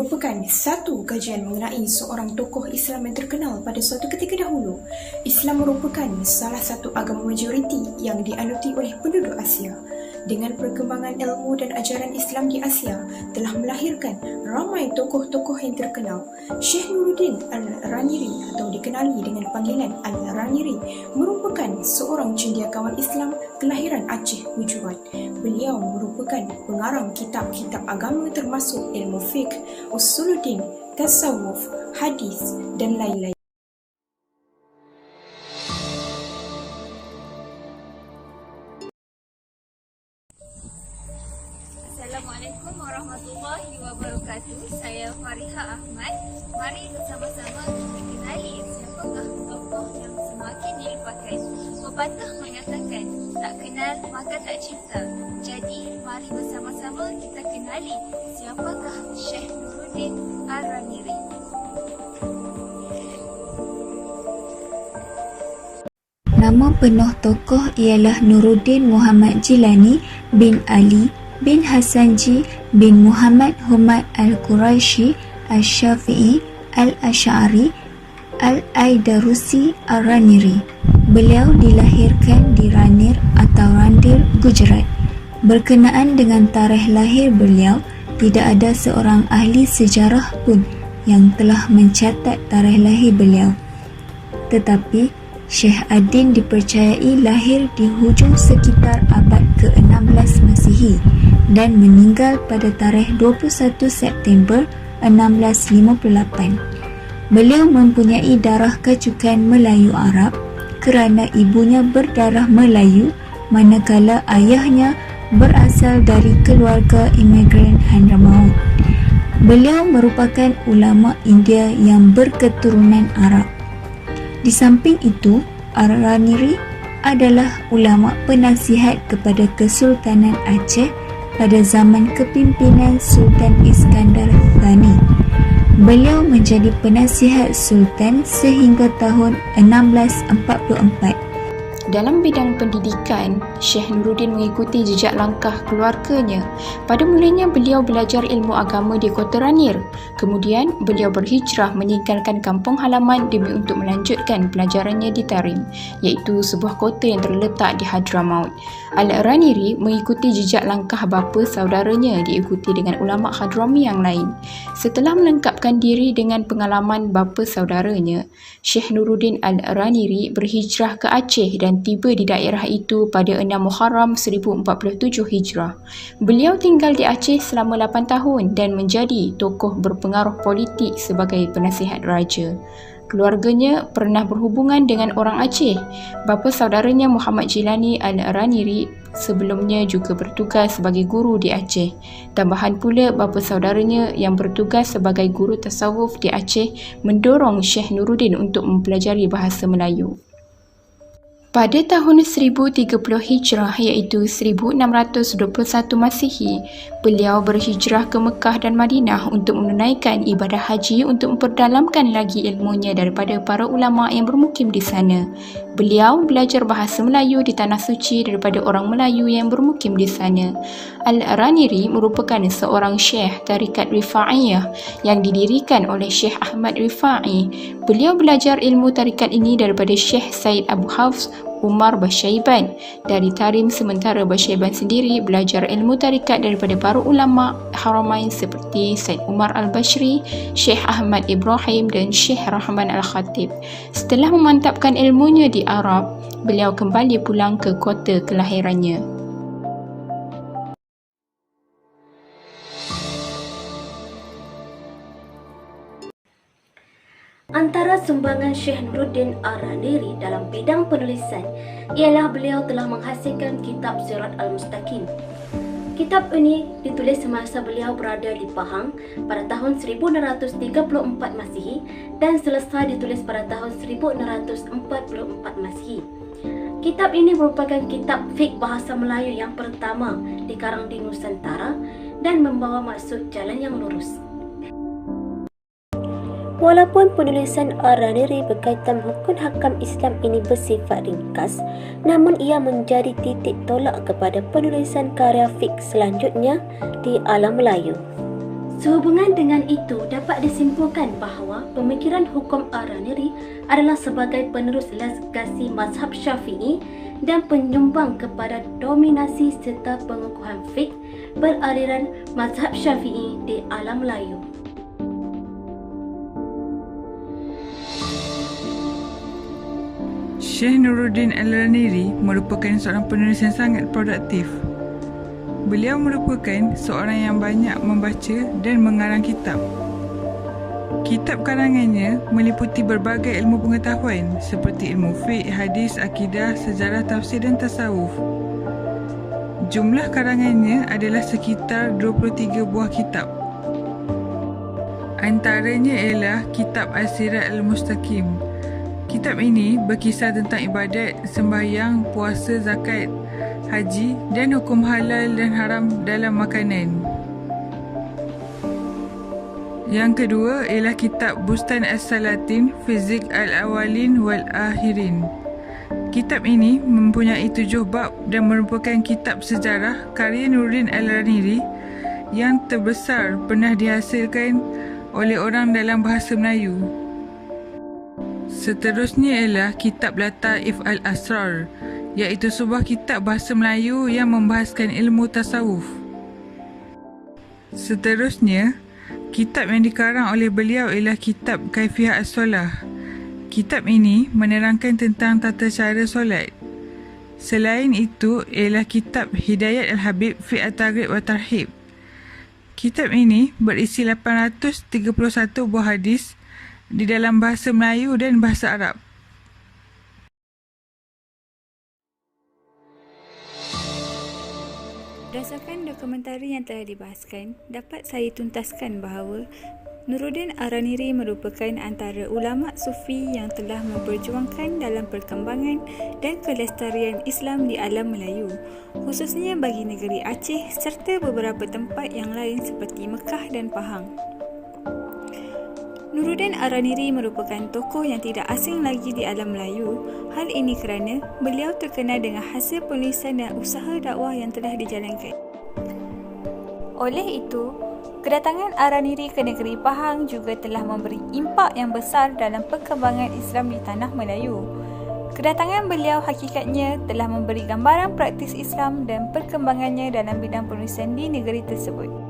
merupakan satu kajian mengenai seorang tokoh Islam yang terkenal pada suatu ketika dahulu. Islam merupakan salah satu agama majoriti yang dianuti oleh penduduk Asia. Dengan perkembangan ilmu dan ajaran Islam di Asia telah melahirkan ramai tokoh-tokoh yang terkenal. Syekh Nuruddin Al-Raniri atau dikenali dengan panggilan Al-Raniri merupakan seorang cendekiawan Islam kelahiran Aceh, Gujarat. Beliau merupakan pengarang kitab-kitab agama termasuk ilmu fiqh, usuluddin, tasawuf, hadis dan lain-lain. Assalamualaikum warahmatullahi wabarakatuh. Saya Fariha Ahmad. Mari bersama-sama kita kenali siapakah tokoh yang semakin dilupakan. Pepatah mengatakan, tak kenal maka tak cinta. Jadi, mari bersama-sama kita kenali siapakah Syekh Nuruddin Al-Raniri. Nama penuh tokoh ialah Nuruddin Muhammad Jilani bin Ali bin Hasanji bin Muhammad Humad Al-Quraisy Al-Syafi'i Al-Asy'ari Al-Aidarusi Al-Raniri. Beliau dilahirkan di Ranir atau Randir, Gujarat. Berkenaan dengan tarikh lahir beliau, tidak ada seorang ahli sejarah pun yang telah mencatat tarikh lahir beliau. Tetapi Syekh Ad-Din dipercayai lahir di hujung sekitar abad ke-16 Masihi dan meninggal pada tarikh 21 September 1658. Beliau mempunyai darah kecukan Melayu Arab kerana ibunya berdarah Melayu manakala ayahnya berasal dari keluarga imigran Hadramaut. Beliau merupakan ulama India yang berketurunan Arab. Di samping itu, Al-Raniri adalah ulama penasihat kepada Kesultanan Aceh pada zaman kepimpinan Sultan Iskandar Thani. Beliau menjadi penasihat Sultan sehingga tahun 1644. Dalam bidang pendidikan, Syekh Nuruddin mengikuti jejak langkah keluarganya. Pada mulanya beliau belajar ilmu agama di Kota Ranir. Kemudian beliau berhijrah meninggalkan kampung halaman demi untuk melanjutkan pelajarannya di Tarim, iaitu sebuah kota yang terletak di Hadramaut. Al-Raniri mengikuti jejak langkah bapa saudaranya diikuti dengan ulama Hadrami yang lain. Setelah melengkapkan diri dengan pengalaman bapa saudaranya, Syekh Nuruddin Al-Raniri berhijrah ke Aceh dan tiba di daerah itu pada 6 Muharram 1047 Hijrah. Beliau tinggal di Aceh selama 8 tahun dan menjadi tokoh berpengaruh politik sebagai penasihat raja. Keluarganya pernah berhubungan dengan orang Aceh. Bapa saudaranya Muhammad Jilani Al-Raniri sebelumnya juga bertugas sebagai guru di Aceh. Tambahan pula bapa saudaranya yang bertugas sebagai guru tasawuf di Aceh mendorong Syekh Nuruddin untuk mempelajari bahasa Melayu. Pada tahun 1030 Hijrah iaitu 1621 Masihi, beliau berhijrah ke Mekah dan Madinah untuk menunaikan ibadah haji untuk memperdalamkan lagi ilmunya daripada para ulama yang bermukim di sana. Beliau belajar bahasa Melayu di Tanah Suci daripada orang Melayu yang bermukim di sana. Al-Raniri merupakan seorang syekh tarikat Rifa'iyah yang didirikan oleh Syekh Ahmad Rifa'i. Beliau belajar ilmu tarikat ini daripada Syekh Said Abu Hafs Umar Basyaiban dari Tarim, sementara Basyaiban sendiri belajar ilmu tarikat daripada para ulama Haramain seperti Said Umar Al-Bashri, Syekh Ahmad Ibrahim dan Syekh Rahman Al-Khatib. Setelah memantapkan ilmunya di Arab, beliau kembali pulang ke kota kelahirannya. Antara sumbangan Syekh Nuruddin Al-Raniri dalam bidang penulisan ialah beliau telah menghasilkan kitab Sirat Al-Mustaqim. Kitab ini ditulis semasa beliau berada di Pahang pada tahun 1634 Masihi dan selesai ditulis pada tahun 1644 Masihi. Kitab ini merupakan kitab fiqh bahasa Melayu yang pertama dikarang di Nusantara dan membawa maksud jalan yang lurus. Walaupun penulisan Al-Raniri berkaitan hukum hakam Islam ini bersifat ringkas, namun ia menjadi titik tolak kepada penulisan karya fiqh selanjutnya di alam Melayu. Sehubungan dengan itu, dapat disimpulkan bahawa pemikiran hukum Araniri adalah sebagai penerus legasi mazhab Syafi'i dan penyumbang kepada dominasi serta pengukuhan fiqh beraliran mazhab Syafi'i di alam Melayu. Syekh Nuruddin Al-Araniri merupakan seorang penulis yang sangat produktif. Beliau merupakan seorang yang banyak membaca dan mengarang kitab. Kitab karangannya meliputi berbagai ilmu pengetahuan seperti ilmu fiqh, hadis, akidah, sejarah, tafsir dan tasawuf. Jumlah karangannya adalah sekitar 23 buah kitab. Antaranya ialah kitab As-Sirat Al-Mustaqim. Kitab ini berkisah tentang ibadat, sembahyang, puasa, zakat, haji dan hukum halal dan haram dalam makanan. Yang kedua ialah kitab Bustan As-Salatin fi Zikr Al-Awwalin wal-Akhirin. Kitab ini mempunyai 7 bab dan merupakan kitab sejarah karya Nuruddin Al-Araniri yang terbesar pernah dihasilkan oleh orang dalam bahasa Melayu. Seterusnya ialah kitab Lataif Al-Asrar, iaitu sebuah kitab bahasa Melayu yang membahaskan ilmu tasawuf. Seterusnya, kitab yang dikarang oleh beliau ialah kitab Kaifiyah As-Solah. Kitab ini menerangkan tentang tata cara solat. Selain itu ialah kitab Hidayat Al-Habib fi At-Targhib wa Tarhib. Kitab ini berisi 831 buah hadis di dalam bahasa Melayu dan bahasa Arab. Berdasarkan dokumentari yang telah dibahaskan, dapat saya tuntaskan bahawa Nuruddin Araniri merupakan antara ulama sufi yang telah memperjuangkan dalam perkembangan dan kelestarian Islam di alam Melayu, khususnya bagi negeri Aceh serta beberapa tempat yang lain seperti Mekah dan Pahang. Nuruddin Araniri merupakan tokoh yang tidak asing lagi di alam Melayu. Hal ini kerana beliau terkenal dengan hasil penulisan dan usaha dakwah yang telah dijalankan. Oleh itu, kedatangan Araniri ke negeri Pahang juga telah memberi impak yang besar dalam perkembangan Islam di tanah Melayu. Kedatangan beliau hakikatnya telah memberi gambaran praktis Islam dan perkembangannya dalam bidang penulisan di negeri tersebut.